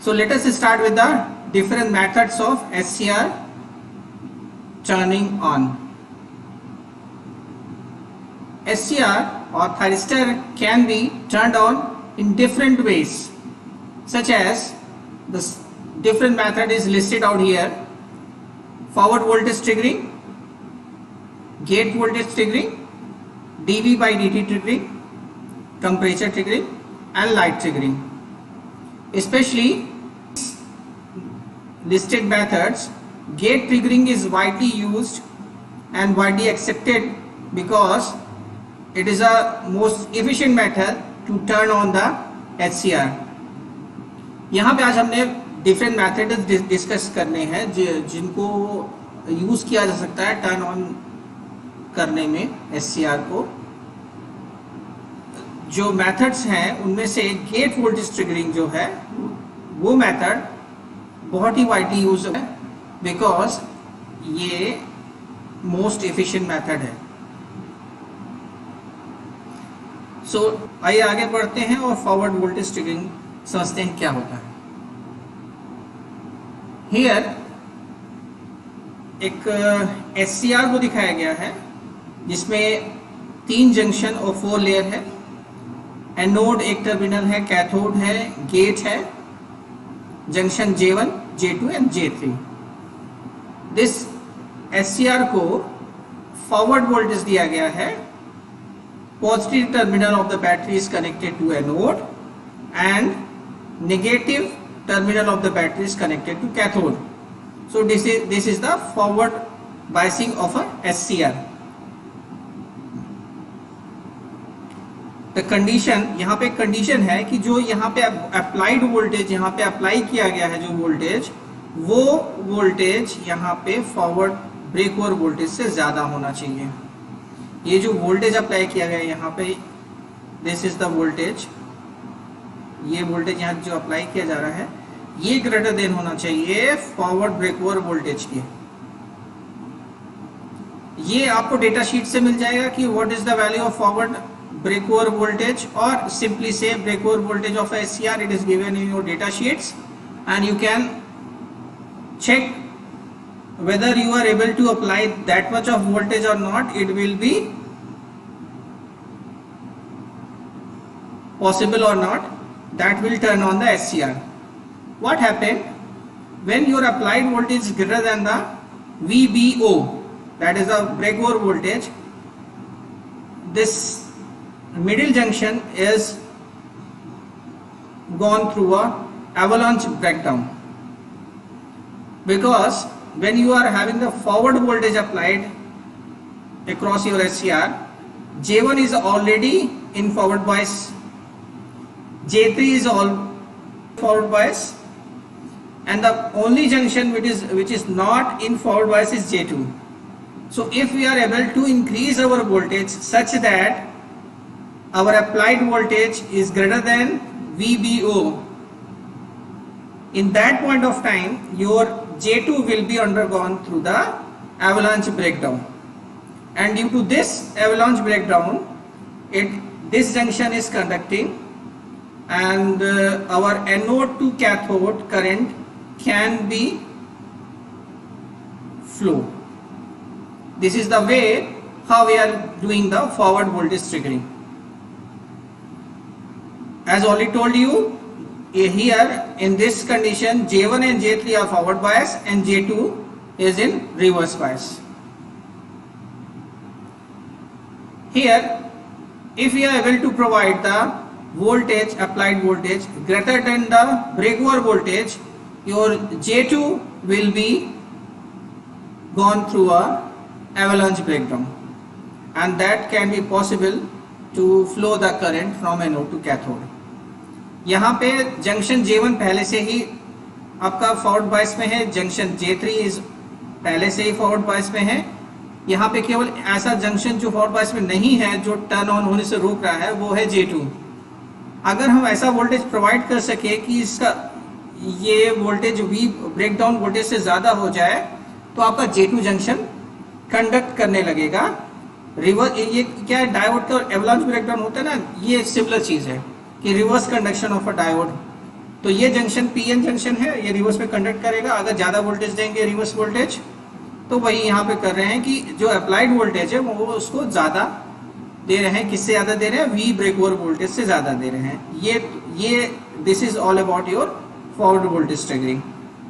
So let us start with the different methods of SCR turning on. SCR or thyristor can be turned on in different ways, such as this different method is listed out here: forward voltage triggering, gate voltage triggering, dV by dt triggering, temperature triggering, and light triggering. Especially listed methods, gate triggering is widely used and widely accepted because it is a most efficient method to turn on the HCR. यहाँ पे आज हमने different methods discuss करने हैं जिनको use किया जा सकता है टर्न ऑन करने में HCR को. जो मेथड्स हैं उनमें से गेट वोल्टेज ट्रिगरिंग जो है वो मेथड बहुत ही वाइडली यूज है बिकॉज ये मोस्ट एफिशिएंट मेथड है. सो आइए आगे बढ़ते हैं और फॉरवर्ड वोल्टेज ट्रिगरिंग समझते हैं क्या होता है. हियर एक HCR को दिखाया गया है जिसमें 3 जंक्शन और 4 लेयर है. एनोड एक टर्मिनल है, कैथोड है, गेट है, junction J1, J2 and J3. This HCR को फॉरवर्ड वोल्टेज दिया गया है. Positive terminal of the battery is connected to anode and negative terminal of the battery is connected to cathode. So this is the forward biasing of a SCR. The condition, यहाँ पे condition है कि जो यहाँ पे applied voltage यहाँ पे apply किया गया है जो वोल्टेज, वो वोल्टेज यहाँ पे फॉरवर्ड ब्रेक ओवर वोल्टेज से ज्यादा होना चाहिए. ये जो वोल्टेज अप्लाई किया गया है यहाँ पे, दिस इज द वोल्टेज, ये वोल्टेज यहाँ जो अप्लाई किया जा रहा है ये ग्रेटर देन होना चाहिए फॉरवर्ड ब्रेक ओवर वोल्टेज के. ये आपको डेटा शीट से मिल जाएगा कि what is the value of forward break over voltage, और सिंपली से break over voltage of SCR it is given in your data sheets and you can check whether you are able to apply that much of voltage or not. It will be possible or not, that will turn on the SCR. What happened when your applied voltage is greater than the VBO, that is the break over voltage? This middle junction is gone through a avalanche breakdown, because when you are having the forward voltage applied across your SCR, J1 is already in forward bias, J3 is all forward bias, and the only junction which is not in forward bias is J2. So if we are able to increase our voltage such that our applied voltage is greater than VBO, in that point of time your J2 will be undergone through the avalanche breakdown, and due to this avalanche breakdown this junction is conducting, and our anode to cathode current can be flow. This is the way how we are doing the forward voltage triggering. As already told you, here in this condition J1 and J3 are forward bias and J2 is in reverse bias. Here if we are able to provide the voltage, applied voltage greater than the break over voltage, your J2 will be gone through a avalanche breakdown, and that can be possible to flow the current from anode to cathode. यहाँ पे junction J1 पहले से ही आपका forward bias में है, junction J3 is पहले से ही forward bias में है. यहाँ पे केवल ऐसा जंक्शन जो फॉरवर्ड बायस में नहीं है जो टर्न ऑन होने से रोक रहा है वो है J2. अगर हम ऐसा वोल्टेज प्रोवाइड कर सके कि इसका ये वोल्टेज V ब्रेकडाउन वोल्टेज से ज़्यादा हो जाए तो आपका J2 जंक्शन कंडक्ट करने लगेगा. रिवर्स ये क्या है, डायोड का एवलांच ब्रेकडाउन होता है ना, ये सिमिलर चीज़ है कि reverse conduction of a diode तो ये जंक्शन पीएन जंक्शन है, ये रिवर्स में कंडक्ट करेगा। अगर ज़्यादा वोल्टेज देंगे रिवर्स वोल्टेज, तो वही यहाँ पे कर रहे हैं कि जो अप्लाइड वोल्टेज है वो उसको ज़्यादा दे रहे हैं। किससे ज़्यादा दे रहे हैं? वी ब्रेक ओवर वोल्टेज से ज़्यादा दे रहे हैं। ये this is all about your forward voltage triggering.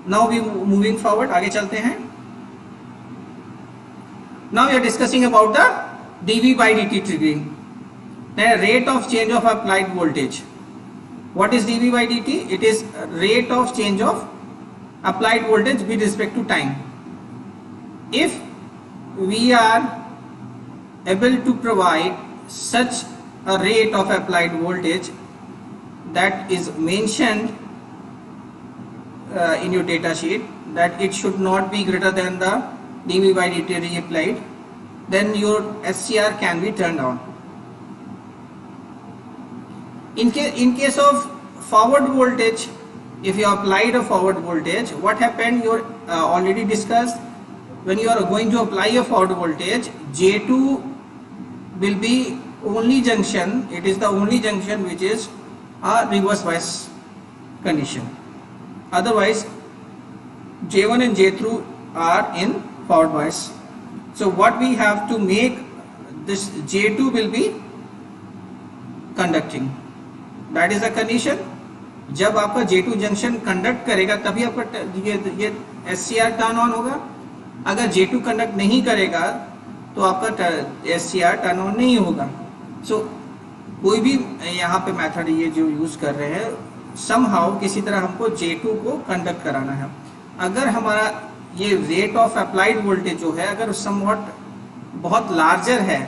Now we moving forward, आगे चलते हैं। Now we are discussing about the dv by d triggering, rate of change of applied voltage. What is dV by dt? It is rate of change of applied voltage with respect to time. If we are able to provide such a rate of applied voltage that is mentioned in your data sheet, that it should not be greater than the dV by dt reapplied, then your SCR can be turned on. In case of forward voltage, if you applied a forward voltage, what happened? You already discussed, when you are going to apply a forward voltage, J2 will be only junction, it is the only junction which is a reverse bias condition. Otherwise J1 and J2 are in forward bias. So what we have to make, this J2 will be conducting. That is the condition. जब आपका J2 junction conduct करेगा तभी आपका ये SCR turn on होगा। अगर J2 conduct नहीं करेगा तो आपका SCR टर्न ऑन नहीं होगा। सो कोई भी यहाँ पे मेथड ये जो यूज कर रहे हैं, समहाउ किसी तरह हमको J2 को कंडक्ट कराना है। अगर हमारा ये रेट ऑफ अप्लाइड वोल्टेज जो है अगर समवॉट बहुत लार्जर है,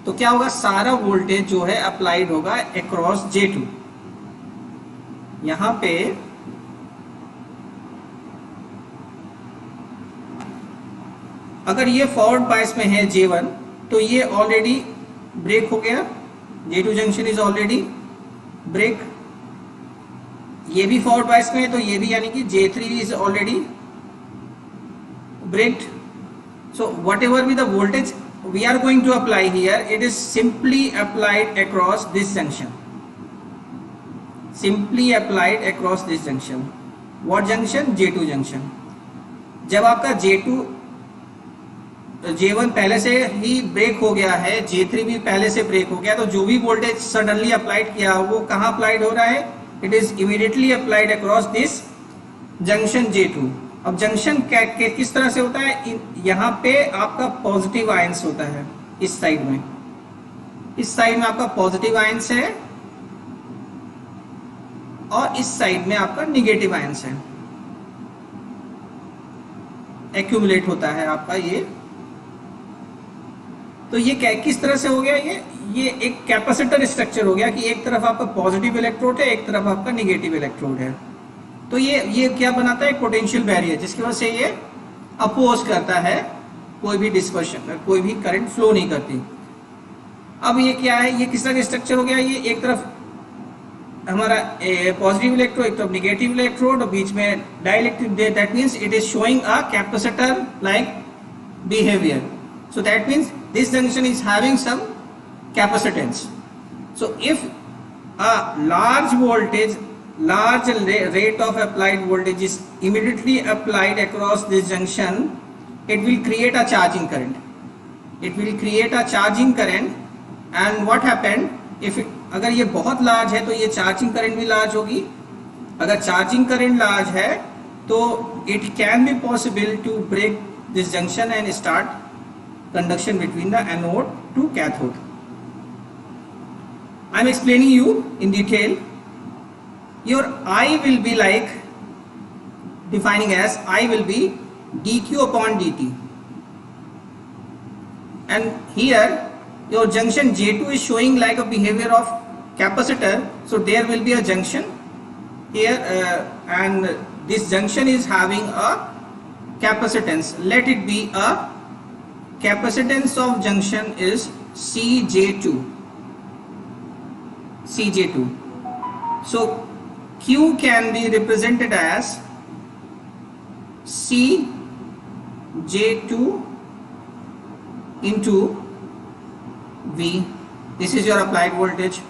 तो क्या होगा? सारा वोल्टेज जो है अप्लाइड होगा अक्रॉस J2। यहां पे अगर ये फॉरवर्ड बायस में है J1, तो ये ऑलरेडी ब्रेक हो गया, J2 junction is already break. ये भी फॉरवर्ड बायस में है तो ये भी, यानी कि J3 is already breaked. So whatever be the voltage we are going to apply here, it is simply applied across this junction, simply applied across this junction. What junction? J2 junction. जब आपका J1 पहले से ही break हो गया है, J3 भी पहले से ब्रेक हो गया, तो जो भी वोल्टेज सडनली अप्लाइड किया वो कहाँ अप्लाइड हो रहा है? It is immediately applied across this junction J2। अब जंक्शन किस तरह से होता है? यहाँ पे आपका पॉजिटिव आयंस होता है, इस साइड में, इस साइड में आपका पॉजिटिव आयंस है और इस साइड में आपका निगेटिव आयंस है, एक्यूमुलेट होता है आपका ये। तो ये किस तरह से हो गया? ये एक कैपेसिटर स्ट्रक्चर हो गया कि एक तरफ आपका पॉजिटिव इलेक्ट्रोड है, एक तरफ आपका निगेटिव इलेक्ट्रोड है। तो ये क्या बनाता है? पोटेंशियल बैरियर, जिसकी वजह से ये अपोज करता है, कोई भी डिस्पर्शन, कोई भी करंट फ्लो नहीं करती। अब ये क्या है? ये किस तरह का स्ट्रक्चर हो गया? ये एक तरफ हमारा पॉजिटिव इलेक्ट्रोड, एक तरफ निगेटिव इलेक्ट्रोड, और बीच में dielectric, that means it is showing a capacitor like behaviour. So that means this junction is having some capacitance. So if a large rate of applied voltage is immediately applied across this junction, it will create a charging current. It will create a charging current, and what happened if अगर ये बहुत large है तो ये charging current भी large होगी। अगर charging current large है तो it can be possible to break this junction and start conduction between the anode to cathode. I am explaining you in detail. Your I will be like, defining as I will be dq upon dt, and here your junction J2 is showing like a behavior of capacitor, so there will be a junction here, and this junction is having a capacitance. Let it be a capacitance of junction is CJ2. So Q can be represented as CJ2 into V. This is your applied voltage.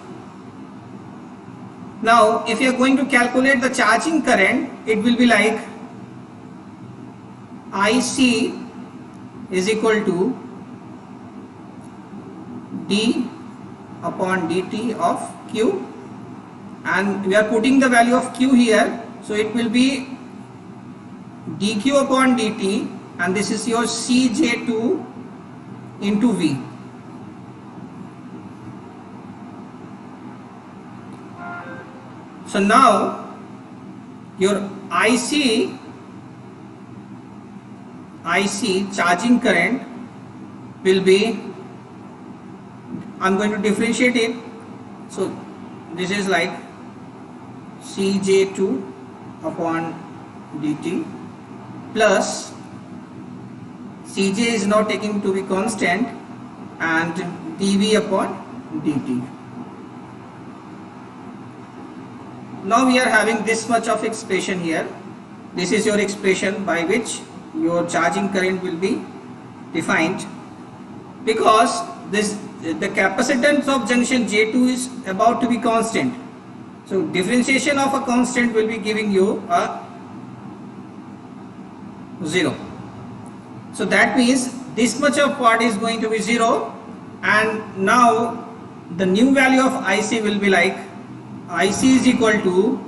Now if you are going to calculate the charging current, it will be like IC is equal to d upon dt of q, and we are putting the value of q here, so it will be dq upon dt, and this is your Cj2 into V. So now your IC charging current will be, I'm going to differentiate it, so this is like Cj2 upon dt plus Cj is now taken to be constant and dV upon dt. Now we are having this much of expression here. This is your expression by which your charging current will be defined, because the capacitance of junction J2 is about to be constant. So differentiation of a constant will be giving you a 0. So that means this much of part is going to be 0, and now the new value of IC will be like IC is equal to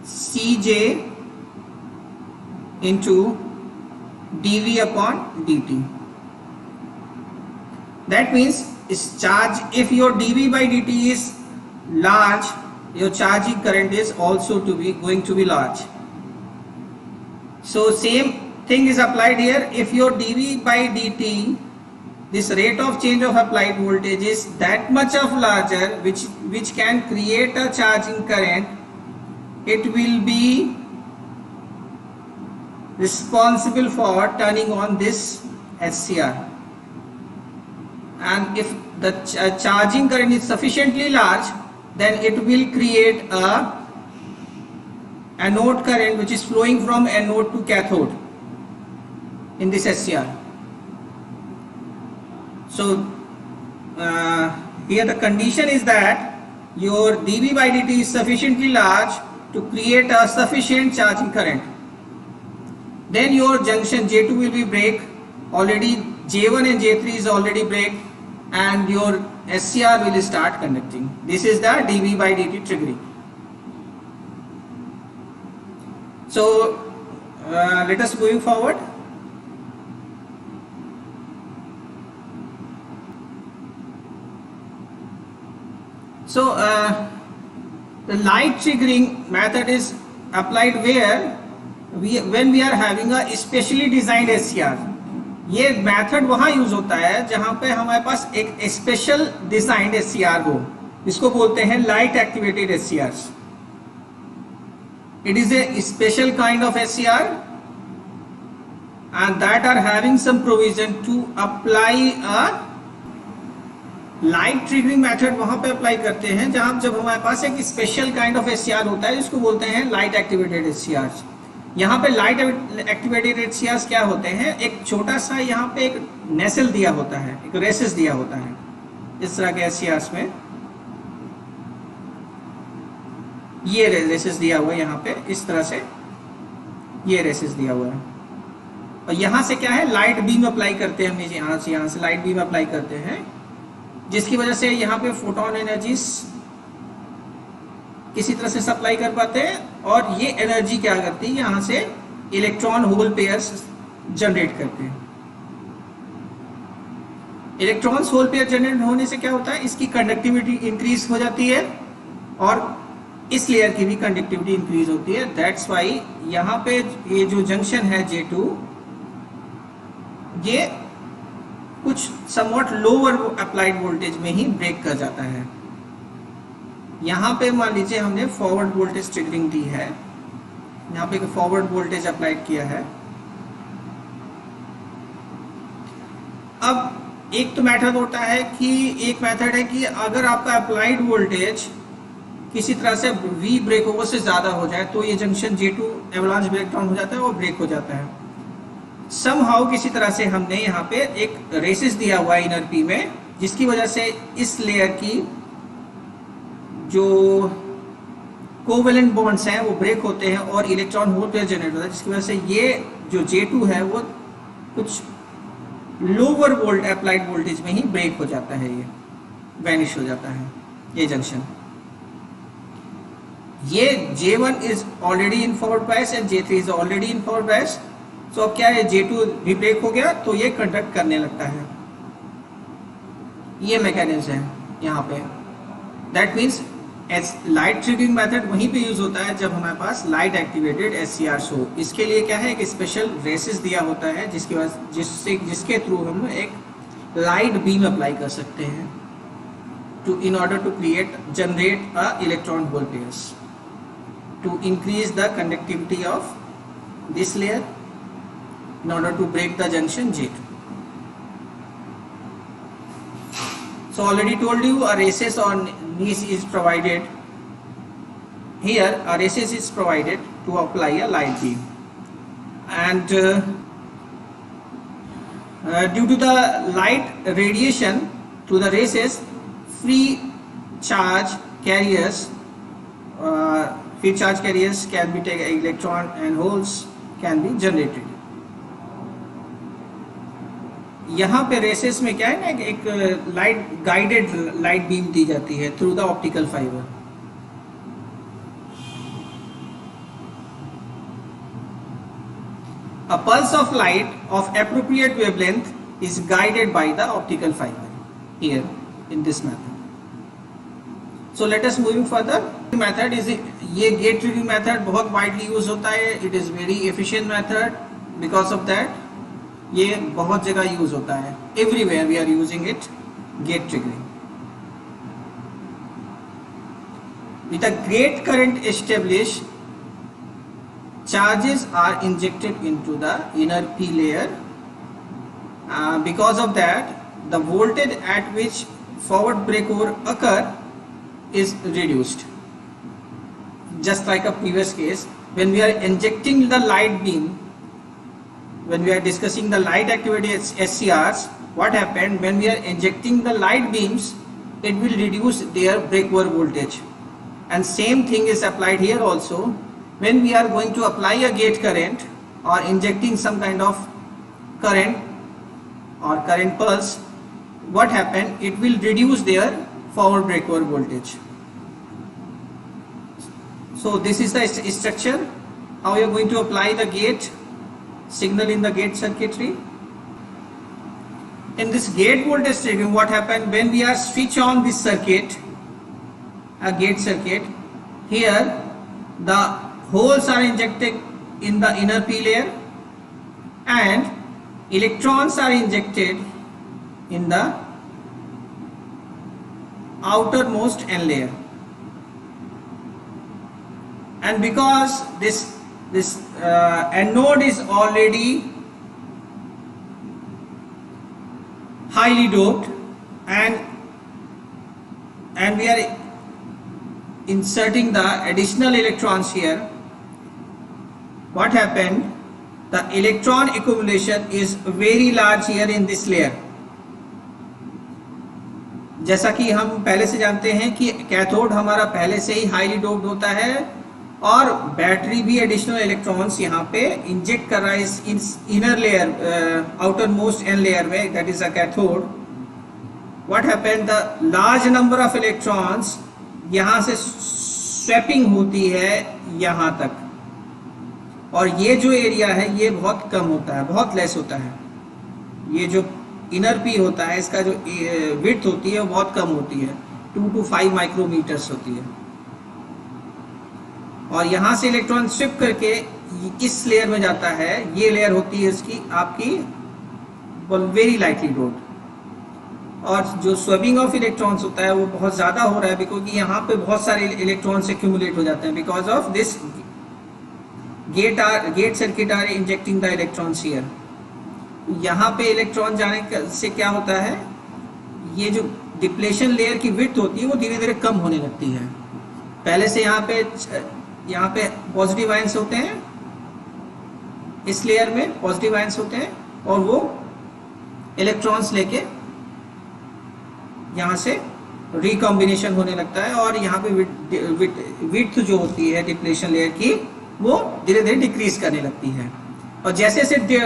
Cj into dV upon dt. That means is charge, if your dV by dt is large, your charging current is also going to be large. So same thing is applied here. If your dV by dt, this rate of change of applied voltage is that much of larger, which can create a charging current, it will be responsible for turning on this SCR. And if the charging current is sufficiently large, then it will create a anode current which is flowing from anode to cathode in this SCR. So here the condition is that your dV by dt is sufficiently large to create a sufficient charging current. Then your junction J2 will be break, already J1 and J3 is already break, and your SCR will start conducting. This is the dV by dt triggering. So let us move forward. So the light triggering method is applied where when we are having a specially designed SCR. ये method वहाँ use होता है जहाँ पे हमारे पास एक special designed SCR हो, इसको बोलते हैं light activated SCRs. It is a special kind of SCR and that are having some provision to apply a light triggering method वहां पे अप्लाई करते हैं जहां जब हमारे पास एक स्पेशल काइंड ऑफ SCR होता है जिसको बोलते हैं लाइट एक्टिवेटेड SCRs. यहाँ पे लाइट एक्टिवेटेड SCRs क्या होते हैं, एक छोटा सा यहाँ पे एक नेसल दिया होता है, एक रेसिस दिया होता है. इस तरह के SCRs में ये रेसिस दिया हुआ है, यहाँ पे इस तरह से ये रेसिस दिया हुआ है, और यहाँ से क्या है लाइट बीम अप्लाई करते हैं. हम यहाँ से लाइट बीम अप्लाई करते हैं जिसकी वजह से यहाँ पे फोटोन एनर्जीज किसी तरह से सप्लाई कर पाते हैं, और ये एनर्जी क्या करती है यहाँ से इलेक्ट्रॉन होल पेयर्स जनरेट करते हैं. इलेक्ट्रॉन्स होल पेयर जनरेट होने से क्या होता है, इसकी कंडक्टिविटी इंक्रीज हो जाती है और इस लेयर की भी कंडक्टिविटी इंक्रीज होती है. दैट्स वाई यहाँ पे ये जो जंक्शन है J2, ये कुछ समवट लोअर अप्लाइड वोल्टेज में ही ब्रेक कर जाता है. यहाँ पे मान लीजिए हमने फॉरवर्ड वोल्टेज ट्रिगरिंग दी है, यहाँ पे फॉरवर्ड वोल्टेज अप्लाइड किया है. अब एक तो मेथड होता है कि एक मेथड है कि अगर आपका अप्लाइड वोल्टेज किसी तरह से V ब्रेक ओवर से ज्यादा हो जाए तो ये जंक्शन J2 एवलांच ब्रेकडाउन हो जाता है और ब्रेक हो जाता है. समहाउ किसी तरह से हमने यहाँ पे एक रेसिस दिया हुआ है इनर P में, जिसकी वजह से इस लेयर की जो कोवेलेंट बॉन्ड्स हैं वो ब्रेक होते हैं और इलेक्ट्रॉन होल पेयर जनरेट होता है, जिसकी वजह से ये जो J2 है वो कुछ लोअर वोल्ट अप्लाइड वोल्टेज में ही ब्रेक हो जाता है, ये वैनिश हो जाता है ये जंक्शन। ये J1 is already in forward bias and J3 is already in forward bias. So अब क्या है, J2 भी ब्रेक हो गया तो ये कंडक्ट करने लगता है। ये मैकेनिज्म है यहाँ पे। That means S light triggering method वहीं पे यूज होता है जब हमारे पास लाइट एक्टिवेटेड SCRs हो। इसके लिए क्या है, एक स्पेशल रेसेस दिया होता है जिसके थ्रू हम एक लाइट बीम अप्लाई कर सकते हैं to in order to generate a electron hole pairs to increase the conductivity of this layer in order to break the junction J2. So already told you a races on niche is provided. Here a races is provided to apply a light beam, and due to the light radiation to the races, free charge carriers can be taken, electron and holes can be generated. यहाँ पे races में क्या है ना, एक light guided light beam दी जाती है through the optical fibre. A pulse of light of appropriate wavelength is guided by the optical fiber here in this method. So let us moving further. Method is ये gate trigger method बहुत widely use होता है. It is very efficient method. Because of that ये बहुत जगह use होता है। Everywhere we are using it, gate triggering. With a great current establish, charges are injected into the inner P layer. Because of that, the voltage at which forward breakover occur is reduced. Just like a previous case, when we are injecting the light beam, when we are discussing the light activity SCRs, what happened when we are injecting the light beams, it will reduce their breakover voltage. And same thing is applied here also. When we are going to apply a gate current or injecting some kind of current or current pulse, what happened, it will reduce their forward breakover voltage. So this is the structure, how you are going to apply the gate signal in the gate circuitry. In this gate voltage triggering, what happened when we are switch on this circuit, a gate circuit, here the holes are injected in the inner P layer and electrons are injected in the outermost N layer. And because this anode is already highly doped and we are inserting the additional electrons here, what happened, the electron accumulation is very large here in this layer. जैसा कि हम पहले से जानते हैं कि cathode हमारा पहले से ही हाईली डोप्ड होता है और बैटरी भी एडिशनल इलेक्ट्रॉन्स यहाँ पे इंजेक्ट कर रहा है इस inner layer, outermost N layer में, that is a cathode. What happened, the large number of electrons यहाँ से स्वैपिंग होती है यहाँ तक, और ये जो एरिया है ये बहुत कम होता है, बहुत लेस होता है. ये जो इनर पी होता है इसका जो विड्थ होती है वो बहुत कम होती है, 2 to 5 माइक्रोमीटर्स होती है. और यहाँ से इलेक्ट्रॉन स्विप करके इस लेयर में जाता है. ये लेयर होती है इसकी आपकी वेरी लाइटली डोप्ड, और जो स्विपिंग ऑफ इलेक्ट्रॉन्स होता है वो बहुत ज़्यादा हो रहा है क्योंकि यहाँ पे बहुत सारे इलेक्ट्रॉन्स एक्यूमुलेट हो जाते हैं because of this gate circuit are injecting the electrons here. यहाँ पे इलेक्ट्रॉन जाने से क्या होता है, ये जो डिप्लेशन लेयर की विड्थ होती है वो धीरे धीरे कम होने लगती है. पहले से यहाँ पे पॉजिटिव आयंस होते हैं, इस लेयर में पॉजिटिव आयंस होते हैं और वो इलेक्ट्रॉन्स लेके यहाँ से रिकॉम्बिनेशन होने लगता है और यहाँ पे विड्थ जो होती है डिप्लेशन लेयर की वो धीरे धीरे डिक्रीज करने लगती है। और जैसे जैसे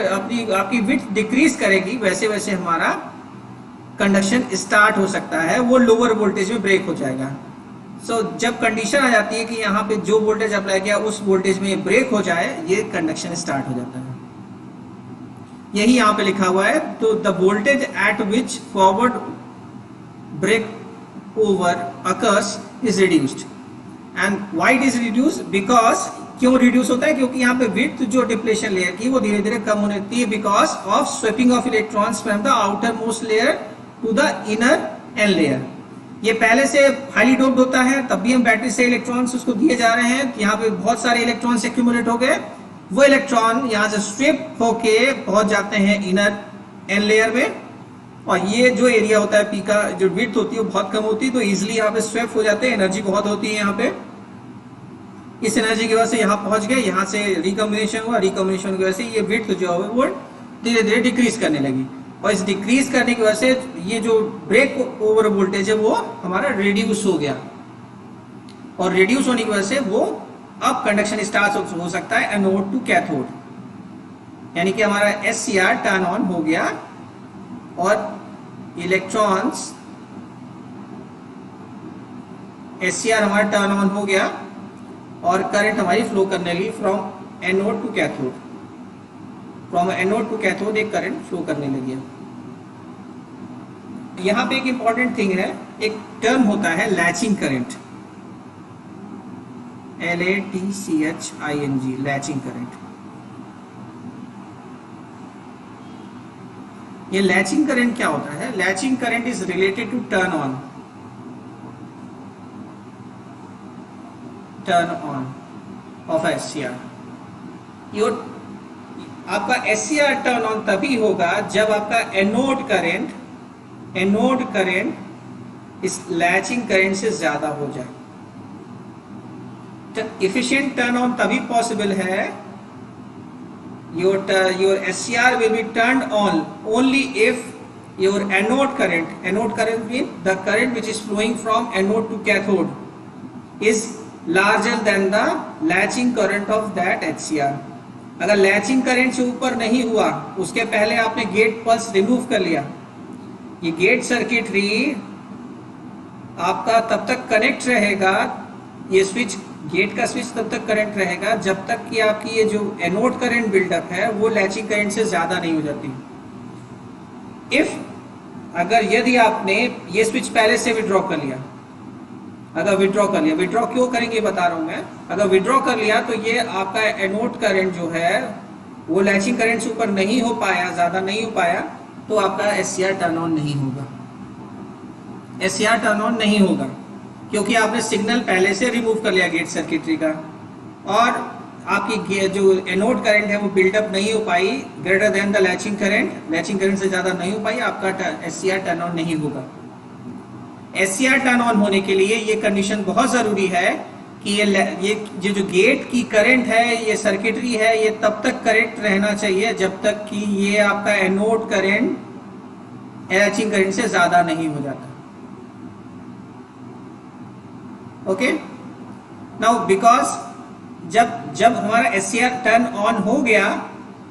आपकी विड्थ डिक्रीज करेगी वैसे वैसे हमारा कंडक्शन स्टार्ट हो सकता है, वो लोअर वोल्टेज में ब्रेक हो जाएगा। सो जब कंडीशन आ जाती है कि यहाँ पे जो वोल्टेज अप्लाई किया उस वोल्टेज में ब्रेक हो जाए, ये कंडक्शन स्टार्ट हो जाता है। यही यहाँ पे लिखा हुआ है। तो the voltage at which forward break over occurs is reduced. And why it is reduce? Because, क्यों रिड्यूस होता है? क्योंकि यहाँ पे विड्थ जो डिप्लेशन लेयर की वो धीरे धीरे कम होने लगती है, because of sweeping of electrons from the outer most layer to the inner N layer. ये पहले से हाईली डोप्ड होता है, तब भी हम बैटरी से इलेक्ट्रॉन्स उसको दिए जा रहे हैं। यहाँ पे बहुत सारे इलेक्ट्रॉन्स एक्यूमुलेट हो गए, वो इलेक्ट्रॉन यहाँ से स्विप होके पहुंच जाते हैं इनर एन लेयर में। और ये जो एरिया होता है पी का, जो विड्थ होती है वो बहुत कम होती है, तो इजिली यहाँ पे स्वेप हो जाते हैं, एनर्जी बहुत होती है यहाँ पे। इस एनर्जी की वजह से यहाँ पहुंच गए, यहाँ से रिकॉम्बिनेशन हुआ, रिकॉम्बिनेशन की वजह से ये विड्थ जो है वो धीरे धीरे डिक्रीज करने लगी। और इस डिक्रीज करने की वजह से ये जो ब्रेक ओवर वोल्टेज है वो हमारा रिड्यूस हो गया। और रिड्यूस होने की वजह से वो अब कंडक्शन स्टार्ट हो सकता है एनोड टू कैथोड, यानी कि हमारा SCR टर्न ऑन हो गया और इलेक्ट्रॉन्स SCR हमारा टर्न ऑन हो गया और करंट हमारी फ्लो करने लगी from anode to cathode. From anode to cathode एक करंट फ्लो करने लगी। यहां पे एक इंपॉर्टेंट थिंग है, एक टर्म होता है latching current, LATCHING, latching current. ये लैचिंग करंट क्या होता है? Latching current is related to turn on of SCR। आपका SCR टर्न ऑन तभी होगा जब आपका एनोड करंट इस लैचिंग करंट से ज्यादा हो जाए। तो इफिशिएंट टर्न ऑन तभी पॉसिबल है, your SCR will be turned on only if your anode current means the current which is flowing from anode to cathode is larger than the latching current of that HCR। अगर latching current से ऊपर नहीं हुआ, उसके पहले आपने gate pulse remove कर लिया, ये गेट सर्किटरी आपका तब तक कनेक्ट रहेगा, ये स्विच, गेट का स्विच तब तक करंट रहेगा जब तक कि आपकी ये जो एनोड करंट बिल्डअप है वो लैचिंग करंट से ज्यादा नहीं हो जाती। यदि आपने ये स्विच पहले से विड्रॉ कर लिया, विड्रॉ क्यों करेंगे बता रहा हूं मैं। अगर विड्रॉ कर लिया तो ये आपका एनोड करंट जो है वो लैचिंग करंट से ऊपर नहीं हो पाया, ज्यादा नहीं हो पाया, तो आपका SCR टर्न ऑन नहीं होगा। SCR टर्न ऑन नहीं होगा क्योंकि आपने सिग्नल पहले से रिमूव कर लिया गेट सर्किटरी का, और आपकी जो एनोड करंट है वो बिल्डअप नहीं हो पाई greater than the latching current से ज्यादा नहीं हो पाई, आपका SCR टर्न ऑन नहीं होगा। SCR टर्न ऑन होने के लिए ये कंडीशन बहुत जरूरी है कि ये जो गेट की करंट है, ये सर्किटरी है, ये तब तक करेक्ट रहना चाहिए जब तक कि ये आपका एनोड करंट लैचिंग करंट से ज्यादा नहीं हो जाता। ओके, नाउ बिकॉज जब हमारा SCR टर्न ऑन हो गया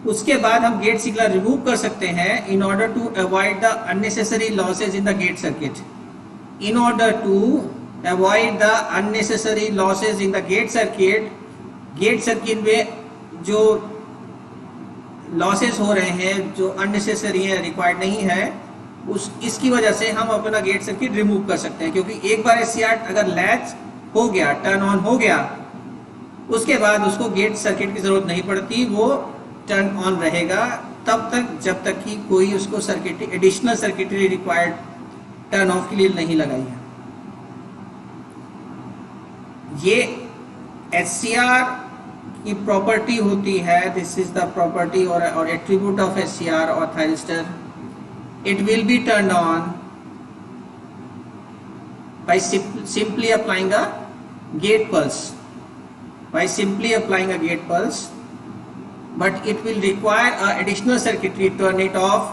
उसके बाद हम गेट सिग्नल रिमूव कर सकते हैं in order to avoid the unnecessary losses in the gate circuit. In order to avoid the unnecessary losses in the gate circuit में जो losses हो रहे हैं, जो unnecessary है, required नहीं है, इसकी वजह से हम अपना गेट सर्किट रिमूव कर सकते हैं। क्योंकि एक बार SCR अगर लैच हो गया, टर्न ऑन हो गया, उसके बाद उसको गेट सर्किट की जरूरत नहीं पड़ती, वो टर्न ऑन रहेगा तब तक जब तक कि कोई उसको additional circuitry required turn off के लिए नहीं लगाई है। ये SCR की प्रॉपर्टी होती है, दिस इज द प्रॉपर्टी और एट्रीब्यूट ऑफ SCR और thyristor. It will be turn on by simply applying a gate pulse, but it will require a additional circuitry to turn it off,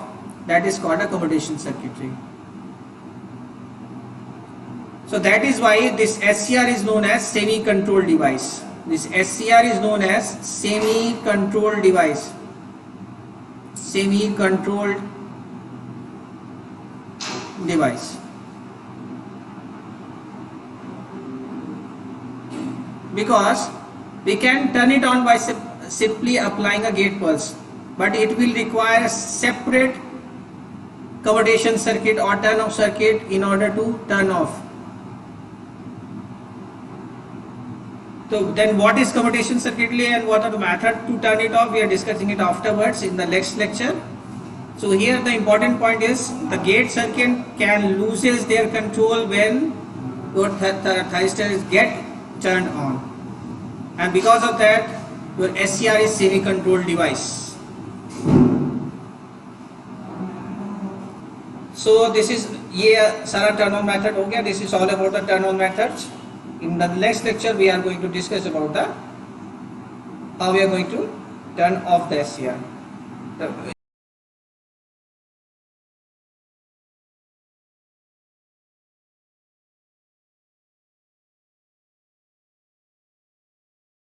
that is called accommodation circuitry. So that is why this SCR is known as semi-controlled device. This SCR is known as semi-controlled device. Semi-controlled device. Because we can turn it on by simply applying a gate pulse, but it will require a separate commutation circuit or turn off circuit in order to turn off. So then what is commutation circuitry and what are the methods to turn it off? We are discussing it afterwards in the next lecture. So here the important point is the gate circuit can loses their control when your thyristors get turned on, and because of that your SCR is semi-controlled device. So this is ये सारा turn on method हो गया. This is all about the turn on methods. In the next lecture we are going to discuss about the how we are going to turn off the SCR.